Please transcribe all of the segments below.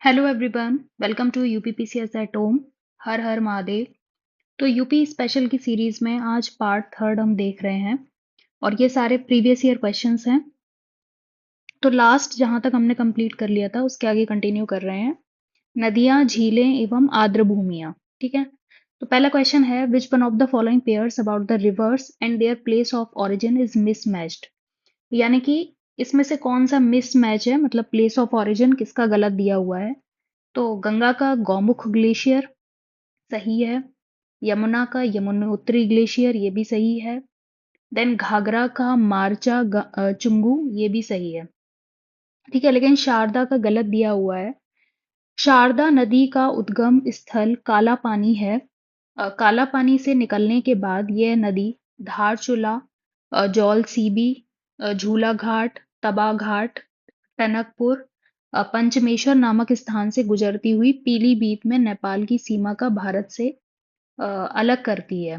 Hello everyone, welcome to UPPCS at home. हर हर महादेव। तो यूपी स्पेशल की सीरीज में आज पार्ट थर्ड हम देख रहे हैं और ये सारे प्रीवियस ईयर क्वेश्चंस हैं। तो लास्ट जहां तक हमने कंप्लीट कर लिया था उसके आगे कंटिन्यू कर रहे हैं। नदियां, झीलें एवं आर्द्र भूमियां। ठीक है। तो पहला क्वेश्चन है, which one of the following pairs about the reverse and their place of origin is mismatched. यानी कि इसमें से कौन सा मिसमैच है, मतलब प्लेस ऑफ ओरिजिन किसका गलत दिया हुआ है। तो गंगा का गौमुख ग्लेशियर सही है। यमुना का यमुनोत्री ग्लेशियर ये भी सही है। देन घाघरा का मार्चा चुंगू ये भी सही है। ठीक है, लेकिन शारदा का गलत दिया हुआ है। शारदा नदी का उद्गम स्थल काला पानी है। काला पानी से निकलने के बाद यह नदी धारचूला, जौल सीबी, झूला घाट, तबा घाट, टनकपुर, पंचमेश्वर नामक स्थान से गुजरती हुई पीलीभीत में नेपाल की सीमा का भारत से अलग करती है।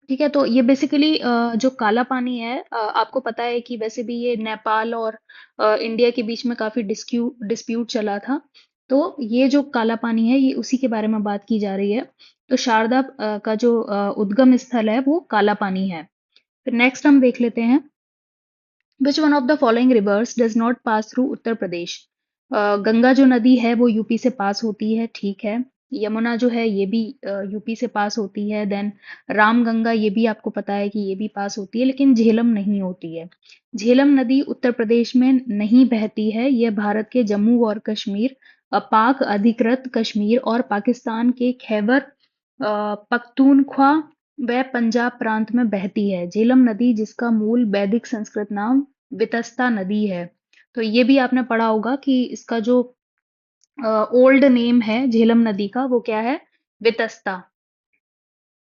ठीक है, तो ये बेसिकली जो काला पानी है, आपको पता है कि वैसे भी ये नेपाल और इंडिया के बीच में काफी डिस्प्यूट चला था। तो ये जो काला पानी है ये उसी के बारे में बात की जा रही है। तो शारदा का जो उद्गम स्थल है वो काला पानी है। फिर नेक्स्ट हम देख लेते हैं, which one of the following rivers does not pass through Uttar Pradesh. Ganga जो नदी है वो यूपी से पास होती है, ठीक है। यमुना जो है ये भी यूपी से पास होती है। देन राम गंगा ये भी आपको पता है कि ये भी पास होती है, लेकिन झेलम नहीं होती है। झेलम नदी उत्तर प्रदेश में नहीं बहती है। यह भारत के जम्मू और कश्मीर, पाक अधिकृत कश्मीर और पाकिस्तान के खैबर पख्तूनख्वा व पंजाब प्रांत में बहती है। झेलम नदी जिसका मूल वैदिक संस्कृत नाम वितस्ता नदी है। तो ये भी आपने पढ़ा होगा कि इसका जो ओल्ड नेम है झेलम नदी का वो क्या है, वितस्ता।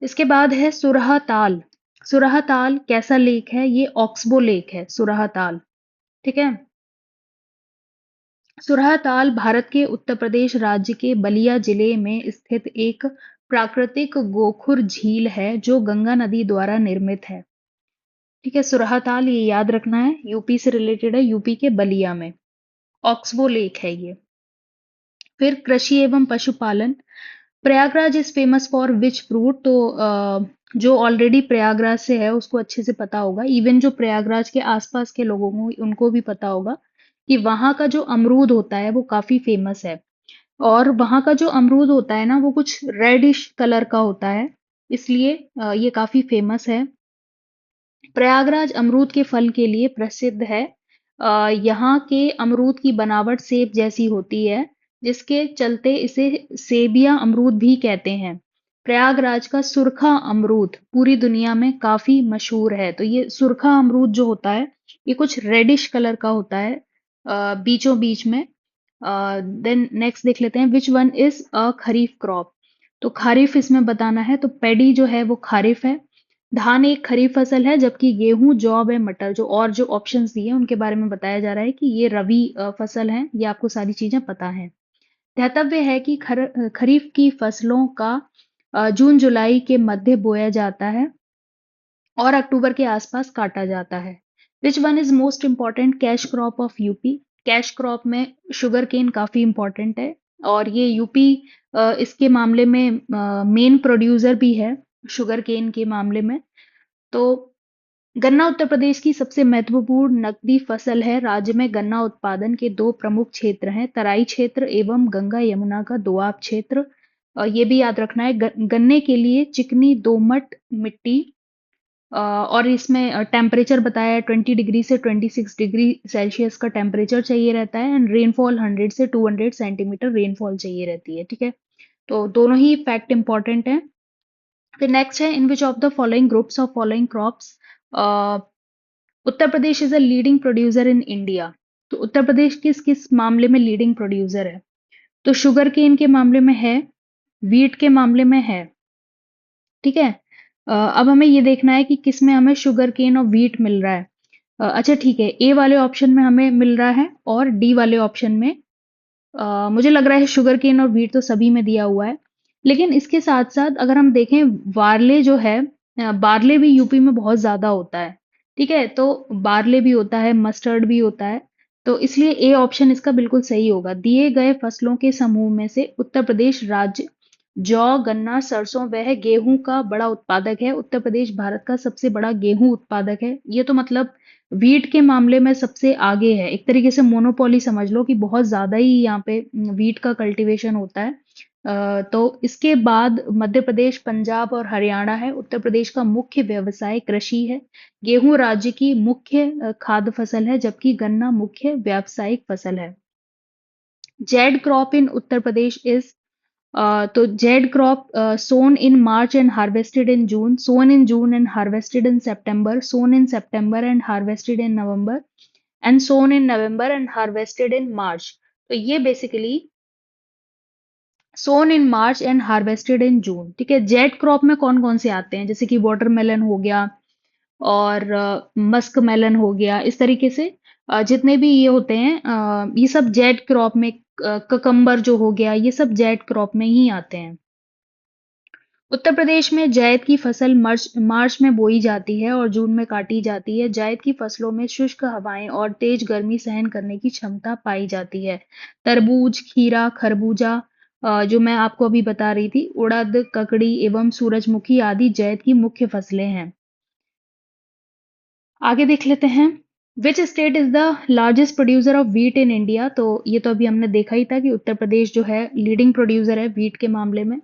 इसके बाद है सुरहा ताल। सुरहा ताल कैसा लेक है, ये ऑक्सबो लेक है सुरहा ताल। ठीक है। सुरहा ताल भारत के उत्तर प्रदेश राज्य के बलिया जिले में स्थित एक प्राकृतिक गोखुर झील है जो गंगा नदी द्वारा निर्मित है। ठीक है, सुरहा ताल ये याद रखना है, यूपी से रिलेटेड है, यूपी के बलिया में ऑक्सबो लेक है ये। फिर कृषि एवं पशुपालन, Prayagraj is famous for which fruit. तो जो ऑलरेडी प्रयागराज से है उसको अच्छे से पता होगा, इवन जो प्रयागराज के आसपास के लोगों को उनको भी पता होगा कि वहां का जो अमरूद होता है वो काफी फेमस है। और वहां का जो अमरूद होता है ना वो कुछ रेडिश कलर का होता है, इसलिए ये काफी फेमस है। प्रयागराज अमरूद के फल के लिए प्रसिद्ध है। यहाँ के अमरूद की बनावट सेब जैसी होती है, जिसके चलते इसे सेबिया अमरूद भी कहते हैं। प्रयागराज का सुरखा अमरूद पूरी दुनिया में काफी मशहूर है। तो ये सुरखा अमरूद जो होता है ये कुछ रेडिश कलर का होता है बीचों बीच में। देन नेक्स्ट देख लेते हैं, which one is a kharif crop. तो खरीफ इसमें बताना है, तो पैडी जो है वो खरीफ है। धान एक खरीफ फसल है, जबकि गेहूं, जौ व मटर जो ऑप्शंस दिए हैं उनके बारे में बताया जा रहा है कि ये रबी फसल है। ये आपको सारी चीजें पता है। ध्यातव्य है कि खरीफ की फसलों का जून जुलाई के मध्य बोया जाता है और अक्टूबर के आसपास काटा जाता है। Which one is most important cash crop of UP. Cash crop में शुगर केन काफी इंपॉर्टेंट है और ये यूपी इसके मामले में मेन प्रोड्यूसर भी है शुगर केन के मामले में। तो गन्ना उत्तर प्रदेश की सबसे महत्वपूर्ण नकदी फसल है। राज्य में गन्ना उत्पादन के दो प्रमुख क्षेत्र हैं, तराई क्षेत्र एवं गंगा यमुना का दोआब क्षेत्र। ये भी याद रखना है, गन्ने के लिए चिकनी दोमट मिट्टी और इसमें टेम्परेचर बताया है 20 डिग्री से 26 डिग्री सेल्सियस का टेम्परेचर चाहिए रहता है एंड रेनफॉल 100 से 200 सेंटीमीटर रेनफॉल चाहिए रहती है। ठीक है, तो दोनों ही फैक्ट इंपॉर्टेंट है। फिर नेक्स्ट है, in which of the following groups of following crops Uttar Pradesh is a leading producer in India. तो उत्तर प्रदेश किस किस मामले में लीडिंग प्रोड्यूसर है, तो शुगर केन के मामले में है, वीट के मामले में है। ठीक है। अब हमें ये देखना है कि किस में हमें शुगर केन और वीट मिल रहा है। अच्छा ठीक है, ए वाले ऑप्शन में हमें मिल रहा है और डी वाले ऑप्शन में मुझे लग रहा है शुगर केन और वीट तो सभी में दिया हुआ है। लेकिन इसके साथ साथ अगर हम देखें बार्ले जो है, बार्ले भी यूपी में बहुत ज्यादा होता है। ठीक है, तो बार्ले भी होता है, मस्टर्ड भी होता है। तो इसलिए ए ऑप्शन इसका बिल्कुल सही होगा। दिए गए फसलों के समूह में से उत्तर प्रदेश राज्य जौ, गन्ना, सरसों वह गेहूं का बड़ा उत्पादक है। उत्तर प्रदेश भारत का सबसे बड़ा गेहूं उत्पादक है। ये तो मतलब वीट के मामले में सबसे आगे है। एक तरीके से मोनोपोली समझ लो कि बहुत ज्यादा ही यहाँ पे वीट का कल्टीवेशन होता है। तो इसके बाद मध्य प्रदेश, पंजाब और हरियाणा है। उत्तर प्रदेश का मुख्य व्यवसाय कृषि है। गेहूं राज्य की मुख्य खाद्य फसल है, जबकि गन्ना मुख्य व्यावसायिक फसल है। Zaid crop in Uttar Pradesh is तो Zaid crop sown in March and harvested in June, sown in June and harvested in September, sown in September and harvested in November and sown in November and harvested in March. तो ये basically sown in March and harvested in June. ठीक है, Zaid crop में कौन कौन से आते हैं, जैसे कि वाटरमेलन हो गया और मस्क मेलन हो गया। इस तरीके से जितने भी ये होते हैं, ये सब जेड क्रॉप में, ककम्बर जो हो गया, ये सब जेड क्रॉप में ही आते हैं। उत्तर प्रदेश में जायद की फसल मार्च मार्च में बोई जाती है और जून में काटी जाती है। जायद की फसलों में शुष्क हवाएं और तेज गर्मी सहन करने की क्षमता पाई जाती है। तरबूज, खीरा, खरबूजा, जो मैं आपको अभी बता रही थी, उड़द, ककड़ी एवं सूरजमुखी आदि जायद की मुख्य फसलें हैं। आगे देख लेते हैं। Which state is the largest producer of wheat in India. तो ये तो अभी हमने देखा ही था कि उत्तर प्रदेश जो है लीडिंग प्रोड्यूसर है व्हीट के मामले में।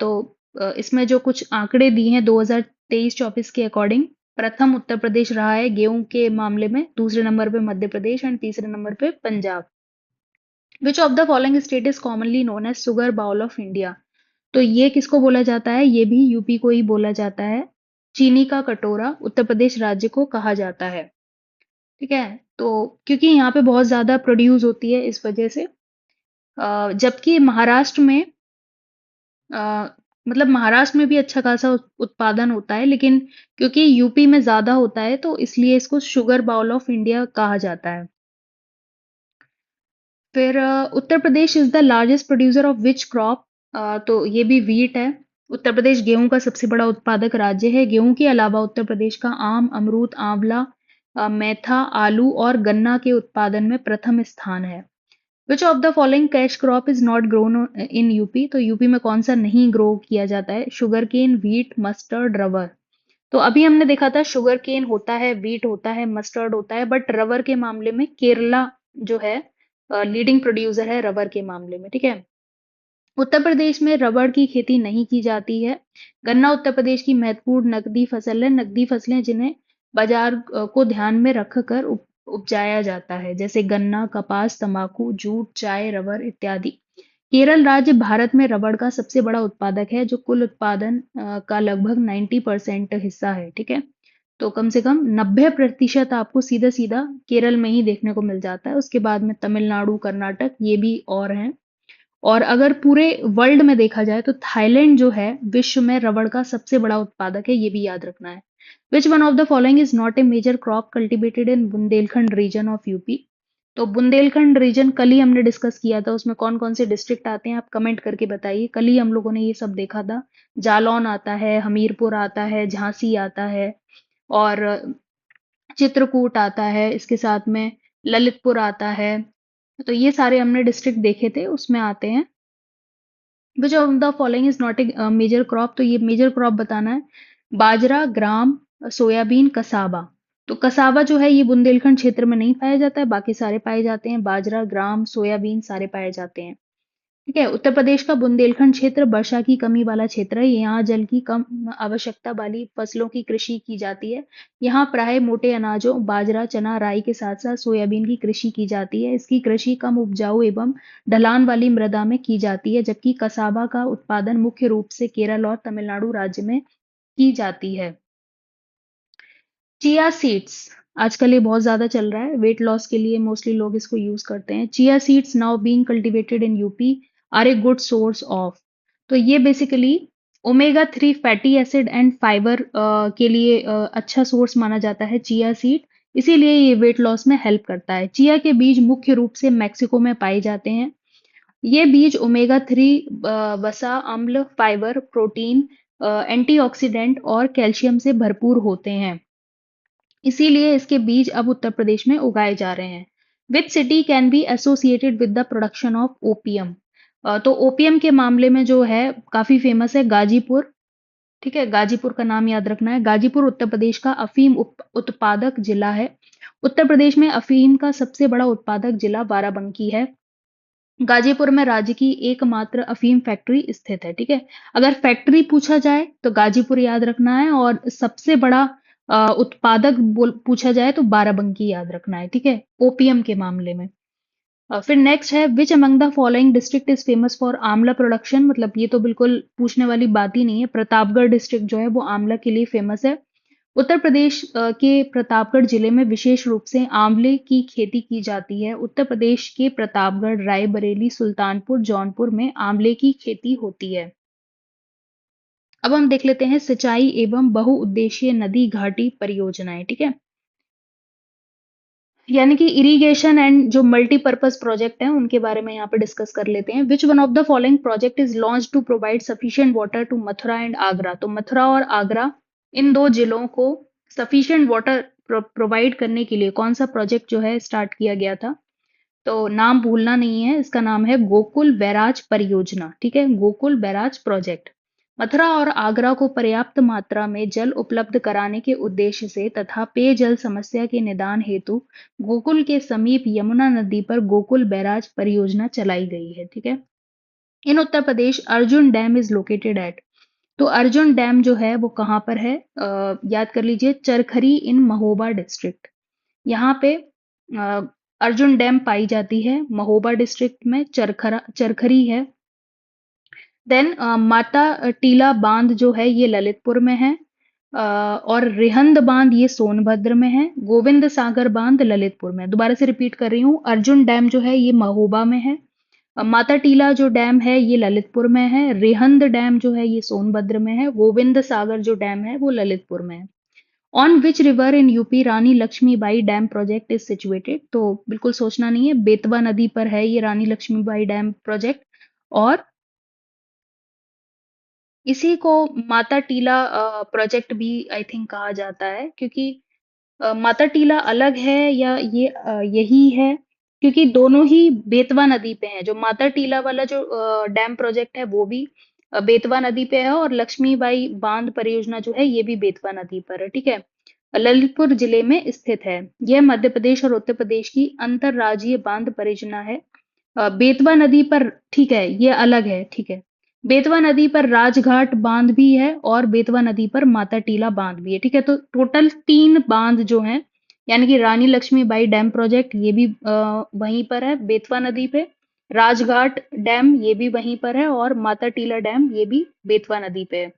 तो इसमें जो कुछ आंकड़े दिए हैं 2023-24 के अकॉर्डिंग, प्रथम उत्तर प्रदेश रहा है गेहूं के मामले में, दूसरे नंबर पे मध्य प्रदेश एंड तीसरे नंबर पे Punjab. Which of the following state is commonly known as sugar bowl of India. तो ये किसको बोला जाता है, ये भी यूपी को ही बोला जाता है। चीनी का कटोरा उत्तर प्रदेश राज्य को कहा जाता है। ठीक है, तो क्योंकि यहाँ पे बहुत ज्यादा प्रोड्यूस होती है इस वजह से। जबकि महाराष्ट्र में, अ, मतलब महाराष्ट्र में भी अच्छा खासा उत्पादन होता है, लेकिन क्योंकि यूपी में ज्यादा होता है तो इसलिए इसको शुगर बाउल ऑफ इंडिया कहा जाता है। फिर Uttar Pradesh is the largest producer of which crop. तो ये भी वीट है। उत्तर प्रदेश गेहूं का सबसे बड़ा उत्पादक राज्य है। गेहूं के अलावा उत्तर प्रदेश का आम, अमरूद, आंवला, मेथा, आलू और गन्ना के उत्पादन में प्रथम स्थान है। Which of the following cash crop is not grown in UP. तो यूपी में कौन सा नहीं ग्रो किया जाता है, sugar cane, wheat, mustard, rubber. तो अभी हमने देखा था शुगर केन होता है, व्हीट होता है, मस्टर्ड होता है, बट रबर के मामले में केरला जो है लीडिंग प्रोड्यूसर है रबर के मामले में। ठीक है, उत्तर प्रदेश में रबर की खेती नहीं की जाती है। गन्ना उत्तर प्रदेश की महत्वपूर्ण नकदी फसल है। नकदी फसलें जिन्हें बाजार को ध्यान में रखकर उपजाया जाता है, जैसे गन्ना, कपास, तंबाकू, जूट, चाय, रबर इत्यादि। केरल राज्य भारत में रबड़ का सबसे बड़ा उत्पादक है, जो कुल उत्पादन का लगभग 90% हिस्सा है। ठीक है, तो कम से कम 90% आपको सीधा सीधा केरल में ही देखने को मिल जाता है। उसके बाद में तमिलनाडु, कर्नाटक, ये भी और हैं। और अगर पूरे वर्ल्ड में देखा जाए तो थाईलैंड जो है विश्व में रबड़ का सबसे बड़ा उत्पादक है, ये भी याद रखना है। Which one of the following is not a major crop cultivated in Bundelkhand region of UP. तो बुंदेलखंड रीजन कल ही हमने डिस्कस किया था, उसमें कौन कौन से डिस्ट्रिक्ट आते हैं, आप कमेंट करके बताइए। कल ही हम लोगों ने ये सब देखा था। जालौन आता है, हमीरपुर आता है, झांसी आता है और चित्रकूट आता है, इसके साथ में ललितपुर आता है। तो ये सारे हमने डिस्ट्रिक्ट देखे थे, उसमें आते हैं। Which of the following is not a major crop. तो ये मेजर क्रॉप बताना है। Bajra, gram, soybean, cassava. तो कसावा जो है ये बुंदेलखंड क्षेत्र में नहीं पाया जाता है, बाकी सारे पाए जाते हैं। बाजरा, ग्राम, सोयाबीन सारे पाए जाते हैं। ठीक है, उत्तर प्रदेश का बुंदेलखंड क्षेत्र वर्षा की कमी वाला क्षेत्र है। यहाँ जल की कम आवश्यकता वाली फसलों की कृषि की जाती है। यहाँ प्राय मोटे अनाजों बाजरा, चना, राई के साथ साथ सोयाबीन की कृषि की जाती है। इसकी कृषि कम उपजाऊ एवं ढलान वाली मृदा में की जाती है, जबकि कसावा का उत्पादन मुख्य रूप से केरल और तमिलनाडु राज्य में की जाती है। चिया सीड्स आजकल ये बहुत ज्यादा चल रहा है, वेट लॉस के लिए मोस्टली लोग इसको यूज करते हैं। Chia seeds now being cultivated in UP are a good source of. तो ये basically omega 3 fatty acid and fibre के लिए अच्छा सोर्स माना जाता है चिया सीड, इसीलिए ये वेट लॉस में हेल्प करता है। चिया के बीज मुख्य रूप से मैक्सिको में पाए जाते हैं। ये बीज ओमेगा 3 वसा, अम्ल, फाइबर, प्रोटीन, एंटीऑक्सीडेंट और कैल्शियम से भरपूर होते हैं। इसीलिए इसके बीज अब उत्तर प्रदेश में उगाए जा रहे हैं। Which city can be associated with the production of opium. तो ओपियम के मामले में जो है काफी फेमस है गाजीपुर। ठीक है, गाजीपुर का नाम याद रखना है। गाजीपुर उत्तर प्रदेश का अफीम उत्पादक जिला है। उत्तर प्रदेश में अफीम का सबसे बड़ा उत्पादक जिला बाराबंकी है। गाजीपुर में राज्य की एकमात्र अफीम फैक्ट्री स्थित है। ठीक है, अगर फैक्ट्री पूछा जाए तो गाजीपुर याद रखना है, और सबसे बड़ा उत्पादक पूछा जाए तो बाराबंकी याद रखना है। ठीक है, ओपीएम के मामले में। फिर नेक्स्ट है, which among the following district is famous for आंवला प्रोडक्शन। मतलब ये तो बिल्कुल पूछने वाली बात ही नहीं है। प्रतापगढ़ डिस्ट्रिक्ट जो है वो आंवला के लिए फेमस है। उत्तर प्रदेश के प्रतापगढ़ जिले में विशेष रूप से आंवले की खेती की जाती है। उत्तर प्रदेश के प्रतापगढ़, रायबरेली, सुल्तानपुर, जौनपुर में आंवले की खेती होती है। अब हम देख लेते हैं सिंचाई एवं बहुउद्देशीय नदी घाटी परियोजनाएं। ठीक है, यानी कि इरिगेशन एंड जो मल्टीपर्पज प्रोजेक्ट हैं उनके बारे में यहाँ पे डिस्कस कर लेते हैं। Which one of the following project is launch to provide sufficient water to Mathura and Agra. तो मथुरा और आगरा, इन दो जिलों को सफिशिएंट वाटर प्रोवाइड करने के लिए कौन सा प्रोजेक्ट जो है स्टार्ट किया गया था। तो नाम भूलना नहीं है, इसका नाम है गोकुल बैराज परियोजना। ठीक है, गोकुल बैराज प्रोजेक्ट। मथुरा और आगरा को पर्याप्त मात्रा में जल उपलब्ध कराने के उद्देश्य से तथा पेयजल समस्या के निदान हेतु गोकुल के समीप यमुना नदी पर गोकुल बैराज परियोजना चलाई गई है। ठीक है, in Uttar Pradesh Arjun dam is located at. तो अर्जुन डैम जो है वो कहाँ पर है, याद कर लीजिए, चरखरी इन महोबा डिस्ट्रिक्ट। यहाँ पे अ, अर्जुन डैम पाई जाती है महोबा डिस्ट्रिक्ट में, चरखरी है। देन माता टीला बांध जो है ये ललितपुर में है। और रिहंद बांध ये सोनभद्र में है। गोविंद सागर बांध ललितपुर में। दोबारा से रिपीट कर रही हूँ, अर्जुन डैम जो है ये महोबा में है। माता टीला जो डैम है ये ललितपुर में है। रिहंद डैम जो है ये सोनभद्र में है। गोविंद सागर जो डैम है वो ललितपुर में है। On which river in UP Rani Lakshmibai dam project is situated. तो बिल्कुल सोचना नहीं है, बेतवा नदी पर है ये रानी लक्ष्मीबाई डैम प्रोजेक्ट। और इसी को माता टीला प्रोजेक्ट भी आई थिंक कहा जाता है, क्योंकि माता टीला अलग है या ये यही है, क्योंकि दोनों ही बेतवा नदी पे हैं। जो माता टीला वाला जो डैम प्रोजेक्ट है वो भी बेतवा नदी पे है, और लक्ष्मीबाई बांध परियोजना जो है ये भी बेतवा नदी पर है। ठीक है, ललितपुर जिले में स्थित है। यह मध्य प्रदेश और उत्तर प्रदेश की अंतरराज्यीय बांध परियोजना है। बेतवा नदी पर, ठीक है, ये अलग है। ठीक है, बेतवा नदी पर राजघाट बांध भी है और बेतवा नदी पर माता टीला बांध भी है। ठीक है, तो टोटल 3 बांध जो हैं, यानी कि रानी लक्ष्मीबाई डैम प्रोजेक्ट ये भी वहीं पर है बेतवा नदी पे। राजघाट डैम ये भी वहीं पर है, और माता टीला डैम ये भी बेतवा नदी पे है।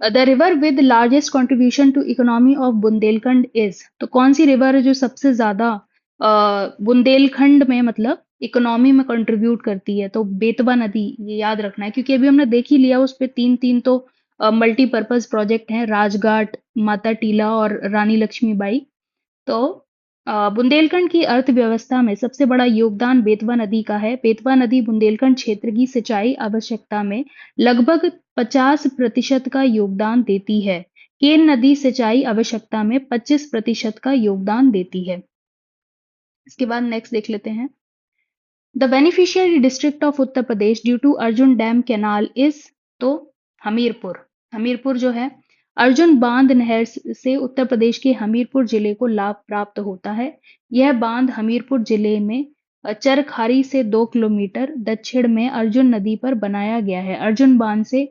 The river with largest contribution to economy of Bundelkhand is. तो कौन सी रिवर है जो सबसे ज्यादा बुंदेलखंड में मतलब इकोनॉमी में कंट्रीब्यूट करती है। तो बेतवा नदी, ये याद रखना है, क्योंकि अभी हमने देख ही लिया उस पे तीन तीन तो मल्टीपर्पज प्रोजेक्ट हैं, राजघाट, माता टीला और रानी लक्ष्मीबाई। तो बुंदेलखंड की अर्थव्यवस्था में सबसे बड़ा योगदान बेतवा नदी का है। बेतवा नदी बुंदेलखंड क्षेत्र की सिंचाई आवश्यकता में लगभग 50% का योगदान देती है। केन नदी सिंचाई आवश्यकता में 25% का योगदान देती है। इसके बाद नेक्स्ट देख लेते हैं। The beneficiary district of Uttar Pradesh due to Arjun dam canal is. तो हमीरपुर। हमीरपुर जो है, अर्जुन बांध नहर से उत्तर प्रदेश के हमीरपुर जिले को लाभ प्राप्त होता है। यह बांध हमीरपुर जिले में चरखारी से 2 किलोमीटर दक्षिण में अर्जुन नदी पर बनाया गया है। अर्जुन बांध से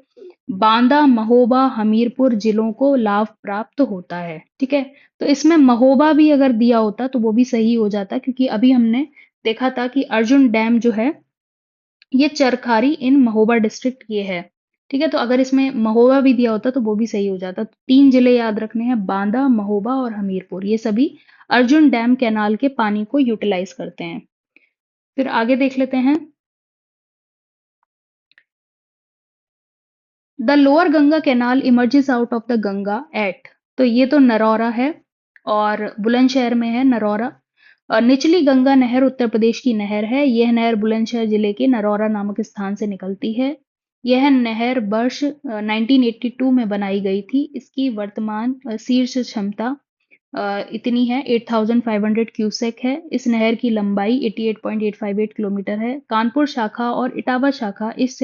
बांदा, महोबा, हमीरपुर जिलों को लाभ प्राप्त होता है। ठीक है, तो इसमें महोबा भी अगर दिया होता तो वो भी सही हो जाता, क्योंकि अभी हमने देखा था कि अर्जुन डैम जो है ये चरखारी इन महोबा डिस्ट्रिक्ट ये है। ठीक है, तो अगर इसमें महोबा भी दिया होता तो वो भी सही हो जाता। तो 3 जिले याद रखने हैं, बांदा, महोबा और हमीरपुर। ये सभी अर्जुन डैम कैनाल के पानी को यूटिलाइज करते हैं। फिर आगे देख लेते हैं। The lower Ganga canal emerges out of the Ganga at. तो ये तो नरौरा है और बुलंदशहर में है नरौरा। निचली गंगा नहर उत्तर प्रदेश की नहर है। यह नहर बुलंदशहर जिले के नरौरा नामक स्थान से निकलती है। यह नहर वर्ष 1982 में बनाई गई थी। इसकी वर्तमान शीर्ष क्षमता इतनी है, 8500 क्यूसेक है। इस नहर की लंबाई 88.858 किलोमीटर है। कानपुर शाखा और इटावा शाखा इस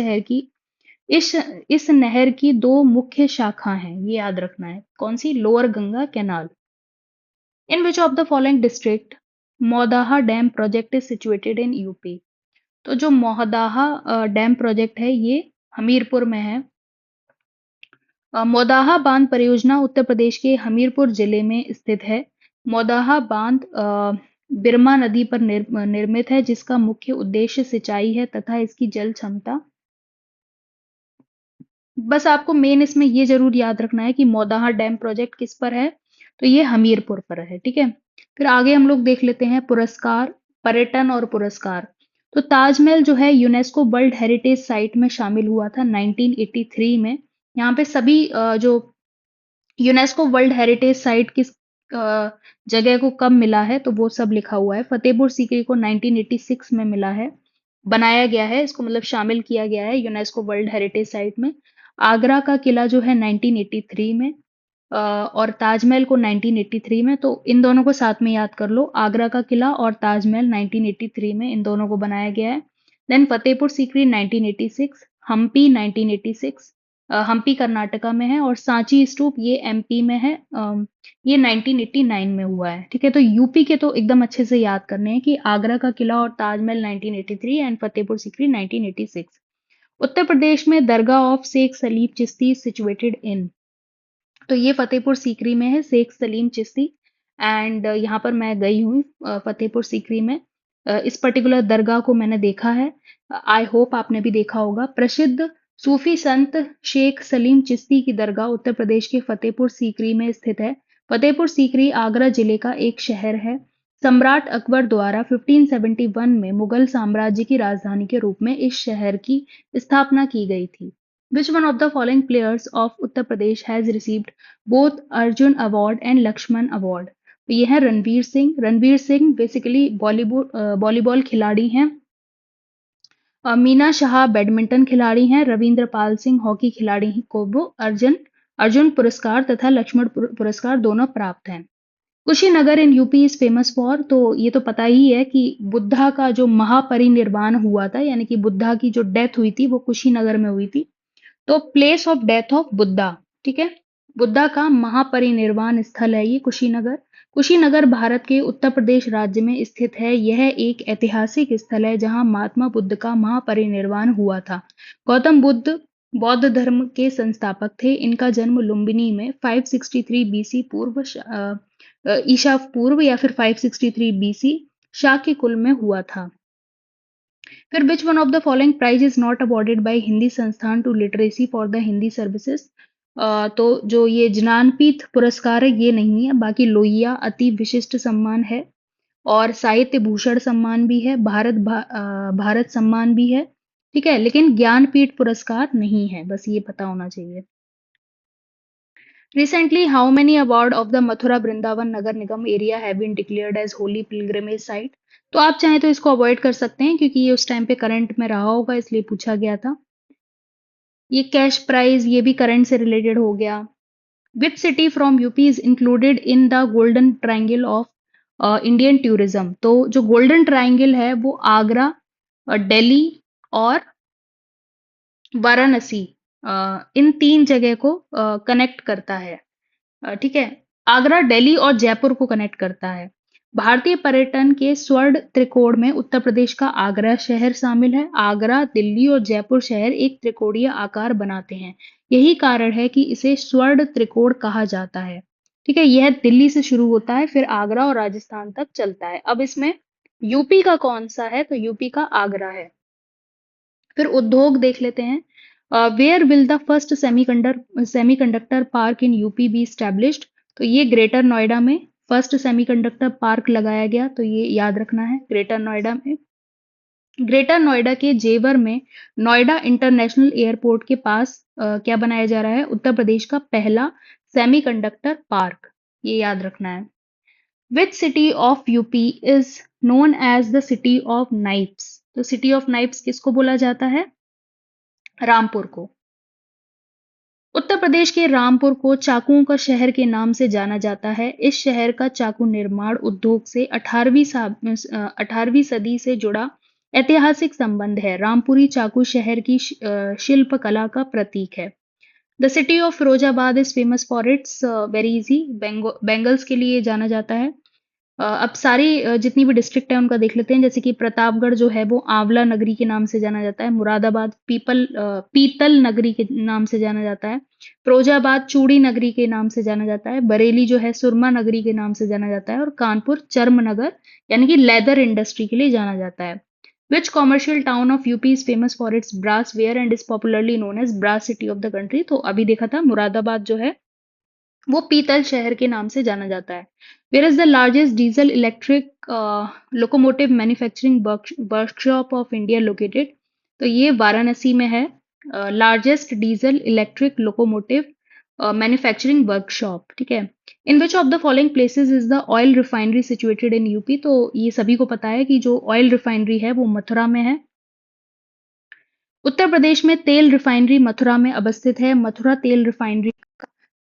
इस नहर की दो मुख्य शाखा हैं, ये याद रखना है। कौन सी? Lower Ganga canal. In which of the following district Maudaha dam project is situated in UP? तो जो मोहदाहा डैम प्रोजेक्ट है ये हमीरपुर में है। मोदाहा बांध परियोजना उत्तर प्रदेश के हमीरपुर जिले में स्थित है। मोदाहा बांध बिरमा नदी पर निर्मित है, जिसका मुख्य उद्देश्य सिंचाई है तथा इसकी जल क्षमता। बस आपको मेन इसमें ये जरूर याद रखना है कि मोदाहा डैम प्रोजेक्ट किस पर है, तो ये हमीरपुर पर है। ठीक है, फिर आगे हम लोग देख लेते हैं पुरस्कार, पर्यटन और पुरस्कार। तो ताजमहल जो है यूनेस्को वर्ल्ड हेरिटेज साइट में शामिल हुआ था 1983 में। यहाँ पे सभी जो यूनेस्को वर्ल्ड हेरिटेज साइट किस जगह को कब मिला है तो वो सब लिखा हुआ है। फतेहपुर सीकरी को 1986 में मिला है, बनाया गया है इसको, मतलब शामिल किया गया है यूनेस्को वर्ल्ड हेरिटेज साइट में। आगरा का किला जो है 1983 में, और ताजमहल को 1983 में। तो इन दोनों को साथ में याद कर लो, आगरा का किला और ताजमहल 1983 में, इन दोनों को बनाया गया है। देन फतेहपुर सीकरी 1986, हम्पी 1986, हम्पी कर्नाटका में है, और सांची स्तूप ये एमपी में है। ये 1989 में हुआ है। ठीक है, तो यूपी के तो एकदम अच्छे से याद करने हैं कि आगरा का किला और ताजमहल 1983 एंड फतेहपुर सीकरी 1986। उत्तर प्रदेश में दरगाह of Sheikh Salim Chishti situated in? तो ये फतेहपुर सीकरी में है, शेख सलीम चिश्ती। एंड यहाँ पर मैं गई हूँ फतेहपुर सीकरी में। इस पर्टिकुलर दरगाह को मैंने देखा है। आई होप आपने भी देखा होगा। प्रसिद्ध सूफी संत शेख सलीम चिश्ती की दरगाह उत्तर प्रदेश के फतेहपुर सीकरी में स्थित है। फतेहपुर सीकरी आगरा जिले का एक शहर है। सम्राट अकबर द्वारा 1571 में मुगल साम्राज्य की राजधानी के रूप में इस शहर की स्थापना की गई थी। Which one of the following players of Uttar Pradesh has received both Arjun Award and Lakshman Award? तो ये है रणवीर सिंह। रणवीर सिंह बेसिकली वॉलीबॉल खिलाड़ी हैं। मीना शाह बैडमिंटन खिलाड़ी हैं। रविंद्र पाल सिंह हॉकी खिलाड़ी को वो अर्जुन अर्जुन पुरस्कार तथा लक्ष्मण पुरस्कार दोनों प्राप्त हैं। Kushinagar in UP is famous for? तो ये तो पता ही है कि बुद्धा का जो महापरिनिर्वाण हुआ था, यानी कि बुद्धा की जो डेथ हुई थी वो कुशीनगर में हुई थी। तो place of death of Buddha, ठीक है, बुद्धा का महापरिनिर्वाण स्थल है ये कुशीनगर। कुशीनगर भारत के उत्तर प्रदेश राज्य में स्थित है। यह एक ऐतिहासिक स्थल है जहां महात्मा बुद्ध का महापरिनिर्वाण हुआ था। गौतम बुद्ध बौद्ध धर्म के संस्थापक थे। इनका जन्म लुम्बिनी में 563 बीसी पूर्व ईसा पूर्व या फिर 563 बीसी शाक्य कुल में हुआ था। फिर which one of the following prize is not awarded by Hindi Sansthan to literacy for the Hindi services? तो जो ये ज्ञानपीठ पुरस्कार है ये नहीं है, बाकी लोहिया अति विशिष्ट सम्मान है, और साहित्य भूषण सम्मान भी है, भारत सम्मान भी है। ठीक है, लेकिन ज्ञानपीठ पुरस्कार नहीं है, बस ये पता होना चाहिए। Recently, how many award of the Mathura Vrindavan Nagar Nigam area have been declared as holy pilgrimage site? तो आप चाहें तो इसको अवॉइड कर सकते हैं क्योंकि ये उस टाइम पे करंट में रहा होगा, इसलिए पूछा गया था। ये कैश प्राइज, ये भी करंट से रिलेटेड हो गया। Which city from UP is included in the golden triangle of Indian tourism? तो जो गोल्डन ट्राइंगल है वो आगरा, दिल्ली और वाराणसी, इन तीन जगह को कनेक्ट करता है। ठीक है, आगरा, दिल्ली और जयपुर को कनेक्ट करता है। भारतीय पर्यटन के स्वर्ण त्रिकोण में उत्तर प्रदेश का आगरा शहर शामिल है। आगरा, दिल्ली और जयपुर शहर एक त्रिकोणीय आकार बनाते हैं। यही कारण है कि इसे स्वर्ण त्रिकोण कहा जाता है। ठीक है, यह दिल्ली से शुरू होता है, फिर आगरा और राजस्थान तक चलता है। अब इसमें यूपी का कौन सा है? तो यूपी का आगरा है। फिर उद्योग देख लेते हैं। Where will the first semiconductor park in UP be established? तो ये ग्रेटर नोएडा में फर्स्ट सेमीकंडक्टर पार्क लगाया गया, तो ये याद रखना है, ग्रेटर नोएडा में। ग्रेटर नोएडा के जेवर में नोएडा इंटरनेशनल एयरपोर्ट के पास क्या बनाया जा रहा है? उत्तर प्रदेश का पहला सेमीकंडक्टर पार्क, ये याद रखना है। Which city of UP is known as the city of knives? तो सिटी ऑफ नाइफ्स किसको बोला जाता है? रामपुर को। उत्तर प्रदेश के रामपुर को चाकुओं का शहर के नाम से जाना जाता है। इस शहर का चाकू निर्माण उद्योग से 18वीं सदी से जुड़ा ऐतिहासिक संबंध है। रामपुरी चाकू शहर की शिल्प कला का प्रतीक है। The city of Firozabad is famous for its very easy bangles के लिए जाना जाता है। अब सारी जितनी भी डिस्ट्रिक्ट है उनका देख लेते हैं। जैसे कि प्रतापगढ़ जो है वो आंवला नगरी के नाम से जाना जाता है। मुरादाबाद पीतल नगरी के नाम से जाना जाता है। फिरोजाबाद चूड़ी नगरी के नाम से जाना जाता है। बरेली जो है सुरमा नगरी के नाम से जाना जाता है। और कानपुर चर्म नगर यानी कि लेदर इंडस्ट्री के लिए जाना जाता है। Which commercial town of UP is famous for its brass ware and is popularly known as brass city of the country. तो अभी देखा था मुरादाबाद जो है वो पीतल शहर के नाम से जाना जाता है। Where is the largest diesel electric locomotive manufacturing workshop of India located. तो ये वाराणसी में है। Largest diesel electric locomotive manufacturing workshop, ठीक है। In which of the following places is the oil refinery situated in UP. तो ये सभी को पता है कि जो ऑयल रिफाइनरी है वो मथुरा में है। उत्तर प्रदेश में तेल रिफाइनरी मथुरा में अवस्थित है। मथुरा तेल रिफाइनरी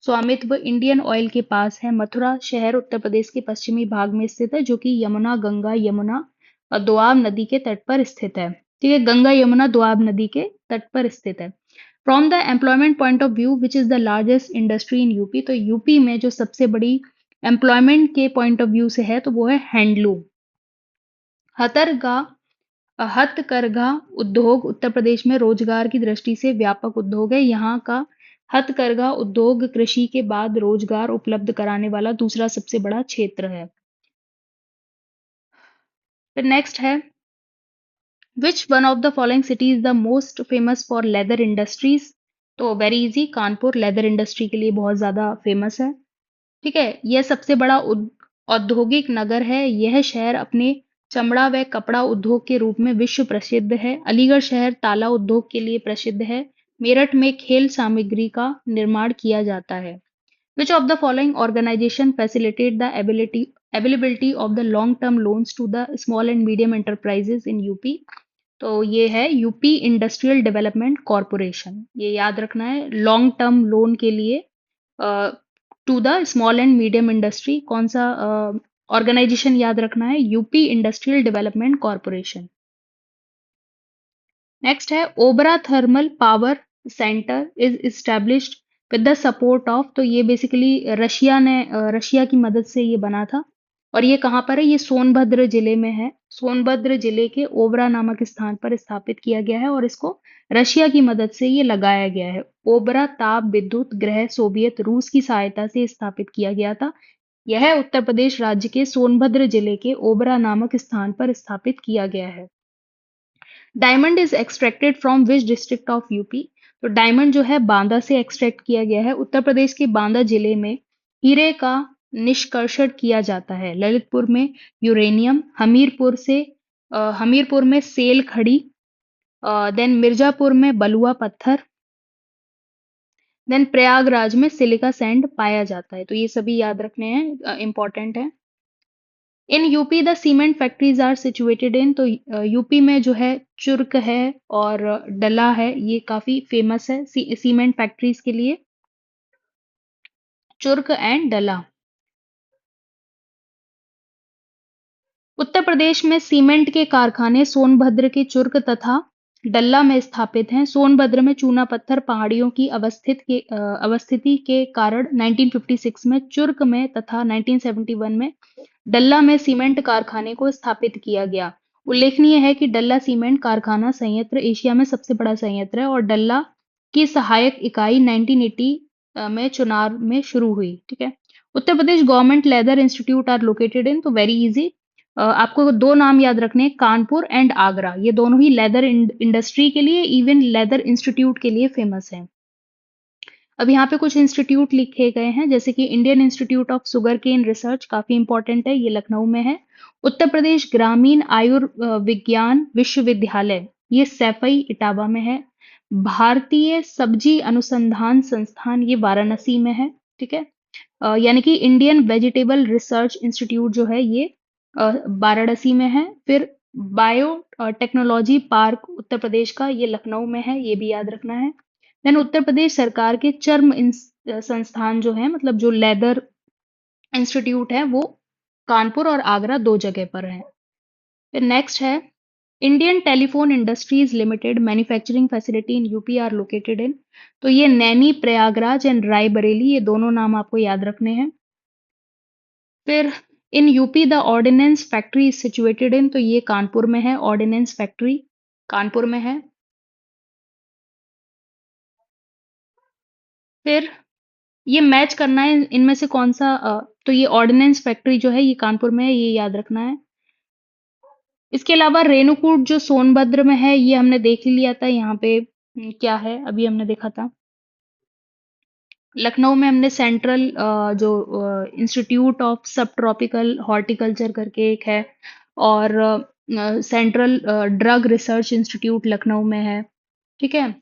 स्वामित्व इंडियन ऑयल के पास है। मथुरा शहर उत्तर प्रदेश के पश्चिमी भाग में स्थित है, जो कि यमुना गंगा यमुना और दोआब नदी के तट पर स्थित है। ठीक है, गंगा यमुना दोआब नदी के तट पर स्थित है। From the employment point of view which is the largest industry in UP. तो यूपी में जो सबसे बड़ी एम्प्लॉयमेंट के पॉइंट ऑफ व्यू से है तो वो है हैंडलूम। हथरगा हथकरघा उद्योग उत्तर प्रदेश में रोजगार की दृष्टि से व्यापक उद्योग है। यहाँ का हथकरघा उद्योग कृषि के बाद रोजगार उपलब्ध कराने वाला दूसरा सबसे बड़ा क्षेत्र है। फिर नेक्स्ट है which one of the following city is the most famous for leather industries. तो very easy, Kanpur leather industry के लिए बहुत ज्यादा फेमस है। ठीक है, यह सबसे बड़ा औद्योगिक नगर है। यह शहर अपने चमड़ा व कपड़ा उद्योग के रूप में विश्व प्रसिद्ध है। अलीगढ़ शहर ताला उद्योग के लिए प्रसिद्ध है। मेरठ में खेल सामग्री का निर्माण किया जाता है। Which of the following organization facilitate the availability of the long-term loans to the small and medium enterprises in UP. तो ये है यूपी इंडस्ट्रियल डेवलपमेंट कॉरपोरेशन। ये याद रखना है, लॉन्ग टर्म लोन के लिए to the small and medium industry कौन सा ऑर्गेनाइजेशन याद रखना है, UP industrial development corporation. Next है Obra thermal power centre is established with the support of. तो ये बेसिकली रशिया की मदद से ये बना था। और ये कहाँ पर है, ये सोनभद्र जिले में है। सोनभद्र जिले के ओबरा नामक स्थान पर स्थापित किया गया है और इसको रशिया की मदद से ये लगाया गया है। ओबरा ताप विद्युत ग्रह सोवियत रूस की सहायता से स्थापित किया गया था। यह उत्तर प्रदेश राज्य के सोनभद्र जिले के ओबरा नामक स्थान पर स्थापित किया गया है। Diamond is extracted from which district of UP. तो डायमंड जो है बांदा से एक्सट्रैक्ट किया गया है। उत्तर प्रदेश के बांदा जिले में हीरे का निष्कर्षण किया जाता है। ललितपुर में यूरेनियम, हमीरपुर में सेल खड़ी, देन मिर्जापुर में बलुआ पत्थर, देन प्रयागराज में सिलिका सैंड पाया जाता है। तो ये सभी याद रखने हैं, इंपॉर्टेंट है। In UP the cement factories are situated in. तो यूपी में जो है चुर्क है और डला है, ये काफी फेमस है सीमेंट फैक्ट्रीज के लिए, चुर्क एंड डला। उत्तर प्रदेश में सीमेंट के कारखाने सोनभद्र के चुर्क तथा डल्ला में स्थापित हैं। सोनभद्र में चूना पत्थर पहाड़ियों की अवस्थिति के कारण 1956 में चुर्क में तथा 1971 में डल्ला में सीमेंट कारखाने को स्थापित किया गया। उल्लेखनीय है कि डल्ला सीमेंट कारखाना संयंत्र एशिया में सबसे बड़ा संयंत्र है और डल्ला की सहायक इकाई 1980 में चुनार में शुरू हुई। ठीक है, Uttar Pradesh government leather institute are located in. तो वेरी इजी, आपको दो नाम याद रखने हैं, कानपुर एंड आगरा। ये दोनों ही लेदर इंडस्ट्री के लिए, इवन लेदर इंस्टीट्यूट के लिए फेमस हैं। अब यहाँ पे कुछ इंस्टीट्यूट लिखे गए हैं, जैसे कि Indian institute of sugar cane research, काफी इंपॉर्टेंट है, ये लखनऊ में है। उत्तर प्रदेश ग्रामीण आयुर्विज्ञान विश्वविद्यालय, ये सैफई इटावा में है। भारतीय सब्जी अनुसंधान संस्थान, ये वाराणसी में है। ठीक है, यानी कि इंडियन वेजिटेबल रिसर्च इंस्टीट्यूट जो है ये वाराणसी में है। फिर bio technology park Uttar Pradesh का, ये लखनऊ में है, ये भी याद रखना है। देन उत्तर प्रदेश सरकार के चर्म संस्थान जो है, मतलब जो लेदर इंस्टीट्यूट है, वो कानपुर और आगरा दो जगह पर है। फिर नेक्स्ट है, Indian telephone industries limited manufacturing facility in UP are located in. तो ये नैनी, प्रयागराज एंड रायबरेली, ये दोनों नाम आपको याद रखने हैं। फिर इन UP the ordnance factory is situated in. तो ये कानपुर में है, ऑर्डिनेंस फैक्ट्री कानपुर में है। फिर ये मैच करना है इनमें से कौन सा, तो ये ऑर्डिनेंस फैक्ट्री जो है ये कानपुर में है, ये याद रखना है। इसके अलावा रेणुकूट जो सोनभद्र में है, ये हमने देख ही लिया था। यहाँ पे क्या है, अभी हमने देखा था। लखनऊ में हमने सेंट्रल जो institute of sub tropical horticulture करके एक है, और central drug research institute Lucknow में है। ठीक है,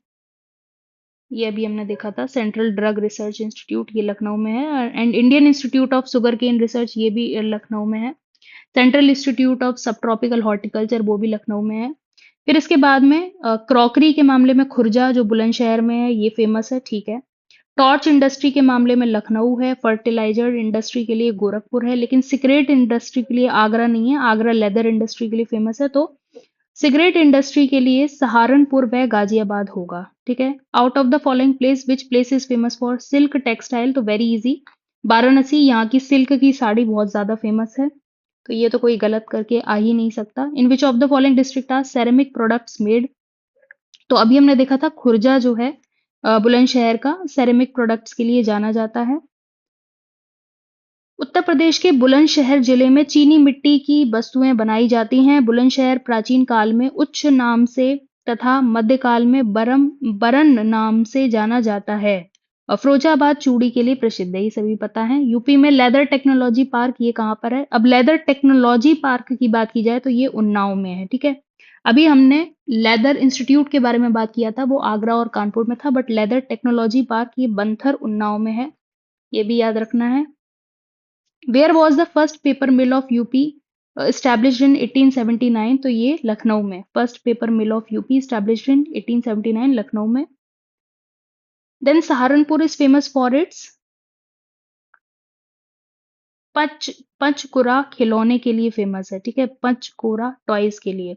ये अभी हमने देखा था, सेंट्रल ड्रग रिसर्च इंस्टीट्यूट ये लखनऊ में है। And Indian institute of sugar cane research ये भी लखनऊ में है। Central institute of sub tropical horticulture वो भी लखनऊ में है। फिर इसके बाद में क्रॉकरी के मामले में खुर्जा जो बुलंदशहर में है, ये फेमस है। ठीक है, टॉर्च इंडस्ट्री के मामले में लखनऊ है, फर्टिलाइजर इंडस्ट्री के लिए गोरखपुर है, लेकिन सिगरेट इंडस्ट्री के लिए आगरा नहीं है। आगरा लेदर इंडस्ट्री के लिए फेमस है, तो सिगरेट इंडस्ट्री के लिए सहारनपुर व गाजियाबाद होगा। ठीक है, out of the following place which place is famous for silk textile. तो वेरी इजी, वाराणसी, यहाँ की सिल्क की साड़ी बहुत ज्यादा फेमस है, तो ये तो कोई गलत करके आ ही नहीं सकता। In which of the following district are ceramic products made. तो अभी हमने देखा था खुर्जा जो है बुलंदशहर का सेरेमिक प्रोडक्ट्स के लिए जाना जाता है। उत्तर प्रदेश के बुलंदशहर जिले में चीनी मिट्टी की वस्तुएं बनाई जाती हैं। बुलंदशहर प्राचीन काल में उच्च नाम से तथा मध्यकाल में बरन नाम से जाना जाता है। और फिरोजाबाद चूड़ी के लिए प्रसिद्ध है, ये सभी पता है। यूपी में लेदर टेक्नोलॉजी पार्क, ये कहाँ पर है? अब लेदर टेक्नोलॉजी पार्क की बात की जाए तो ये उन्नाव में है। ठीक है, अभी हमने लेदर इंस्टीट्यूट के बारे में बात किया था, वो आगरा और कानपुर में था, बट लेदर टेक्नोलॉजी पार्क ये बंथर उन्नाव में है, ये भी याद रखना है। Where was the first paper mill of UP established in 1879? तो ये लखनऊ में, first paper mill of UP established in 1879 Lucknow में। Then Saharanpur is famous for its panch Panchkura खिलौने के लिए फेमस है। ठीक है, पंचकुरा टॉयज के लिए।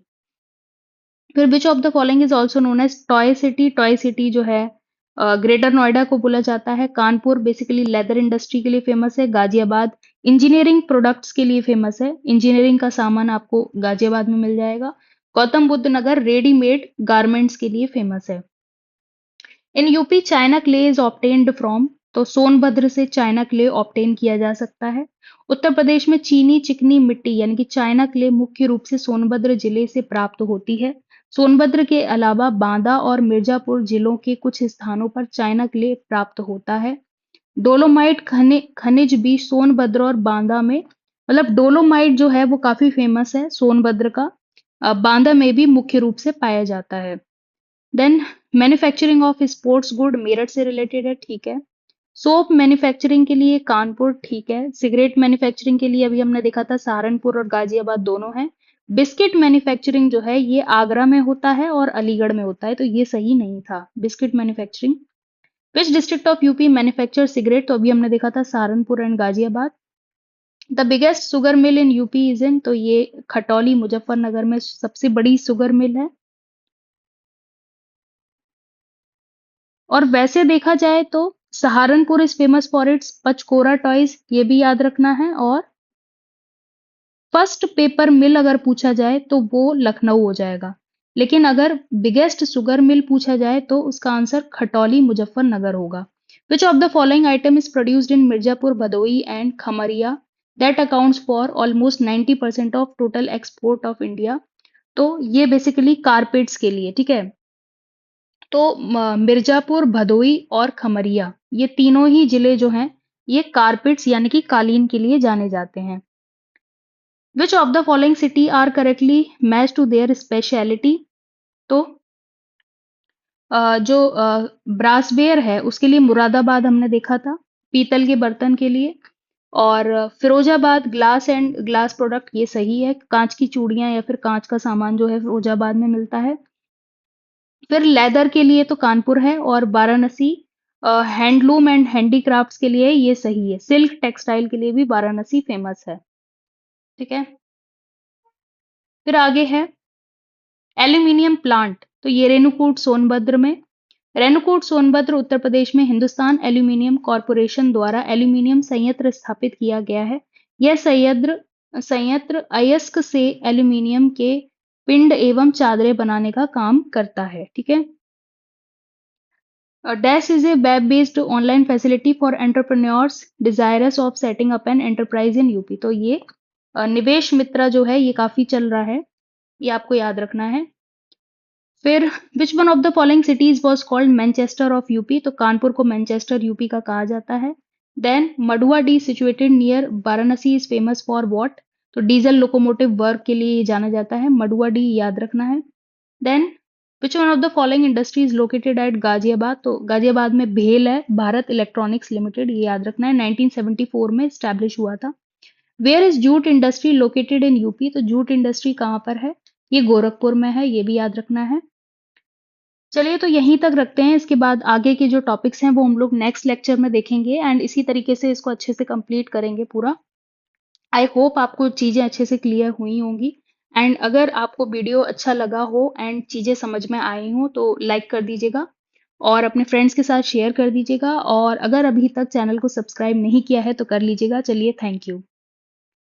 फिर which of the following is also known as toy city? Toy city जो है ग्रेटर नोएडा को बोला जाता है। कानपुर बेसिकली लेदर इंडस्ट्री के लिए फेमस है। गाजियाबाद इंजीनियरिंग प्रोडक्ट्स के लिए फेमस है, इंजीनियरिंग का सामान आपको गाजियाबाद में मिल जाएगा। गौतम बुद्ध नगर रेडीमेड गारमेंट्स के लिए फेमस है। In UP China clay is obtained from. तो सोनभद्र से चाइना क्ले ऑब्टेन किया जा सकता है। उत्तर प्रदेश में चीनी चिकनी मिट्टी यानी कि चाइना क्ले मुख्य रूप से सोनभद्र जिले से प्राप्त होती है। सोनभद्र के अलावा बांदा और मिर्जापुर जिलों के कुछ स्थानों पर चाइना क्ले प्राप्त होता है। डोलोमाइट खनिज भी सोनभद्र और बांदा में, मतलब डोलोमाइट जो है वो काफी फेमस है सोनभद्र का, बांदा में भी मुख्य रूप से पाया जाता है। Then manufacturing of sports good Meerut से रिलेटेड है। ठीक है, सोप मैन्युफैक्चरिंग के लिए कानपुर। ठीक है, सिगरेट मैन्युफैक्चरिंग के लिए अभी हमने देखा था सहारनपुर और गाजियाबाद दोनों हैं। बिस्किट मैन्युफैक्चरिंग जो है ये आगरा में होता है और अलीगढ़ में होता है, तो ये सही नहीं था biscuit manufacturing. Which district of UP manufacture cigarette? तो अभी हमने देखा था Saharanpur and Ghaziabad. The biggest sugar mill in UP is in. तो ये खटौली मुजफ्फरनगर में सबसे बड़ी शुगर मिल है। और वैसे देखा जाए तो Saharanpur is famous for its Pachkora toys, ये भी याद रखना है। और फर्स्ट पेपर मिल अगर पूछा जाए तो वो लखनऊ हो जाएगा, लेकिन अगर बिगेस्ट शुगर मिल पूछा जाए तो उसका आंसर खटौली मुजफ्फरनगर होगा। Which of the following item is produced in Mirzapur Bhadohi and Khamaria that accounts for almost 90% of total export of India? तो ये बेसिकली कारपेट्स के लिए। ठीक है, तो मिर्जापुर, भदोई और खमरिया ये तीनों ही जिले जो हैं ये कारपेट्स यानी कि कालीन के लिए जाने जाते हैं। Which of the following city are correctly match to their speciality? तो जो ब्रासवेयर है उसके लिए मुरादाबाद हमने देखा था, पीतल के बर्तन के लिए। और Firozabad glass and glass product, ये सही है, कांच की चूड़ियां या फिर कांच का सामान जो है फिरोजाबाद में मिलता है। फिर लेदर के लिए तो कानपुर है, और वाराणसी हैंडलूम एंड हैंडीक्राफ्ट्स के लिए ये सही है। सिल्क टेक्सटाइल के लिए भी वाराणसी फेमस है। ठीक है। फिर आगे है एल्यूमिनियम प्लांट, तो ये रेणुकूट सोनभद्र में। रेणुकूट सोनभद्र उत्तर प्रदेश में हिंदुस्तान एल्यूमिनियम कॉरपोरेशन द्वारा एल्यूमिनियम संयंत्र स्थापित किया गया है। यह संयंत्र अयस्क से एल्यूमिनियम के पिंड एवं चादरें बनाने का काम करता है। ठीक है। Dash is a web-based online facility for entrepreneurs desirous of setting up an enterprise in UP. तो ये निवेश मित्रा जो है ये काफी चल रहा है, ये आपको याद रखना है। फिर which one of the following cities was called Manchester of UP, तो कानपुर को मैनचेस्टर यूपी का कहा जाता है। Then Manduadih situated near Varanasi is famous for what, तो डीजल लोकोमोटिव वर्क के लिए ये जाना जाता है। मडुआ डी याद रखना है। Then which one of the following industry is located at Ghaziabad, तो गाजियाबाद में भेल है, भारत इलेक्ट्रॉनिक्स लिमिटेड, ये याद रखना है, 1974 में स्टैब्लिश हुआ था। Where is jute industry located in UP, तो जूट इंडस्ट्री कहाँ पर है, ये गोरखपुर में है, ये भी याद रखना है। चलिए तो यहीं तक रखते हैं, इसके बाद आगे के जो टॉपिक्स हैं वो हम लोग नेक्स्ट लेक्चर में देखेंगे, एंड इसी तरीके से इसको अच्छे से कंप्लीट करेंगे पूरा। आई होप आपको चीज़ें अच्छे से क्लियर हुई होंगी, एंड अगर आपको वीडियो अच्छा लगा हो एंड चीज़ें समझ में आई हो तो लाइक कर दीजिएगा और अपने फ्रेंड्स के साथ शेयर कर दीजिएगा, और अगर अभी तक चैनल को सब्सक्राइब नहीं किया है तो कर लीजिएगा। चलिए, थैंक यू।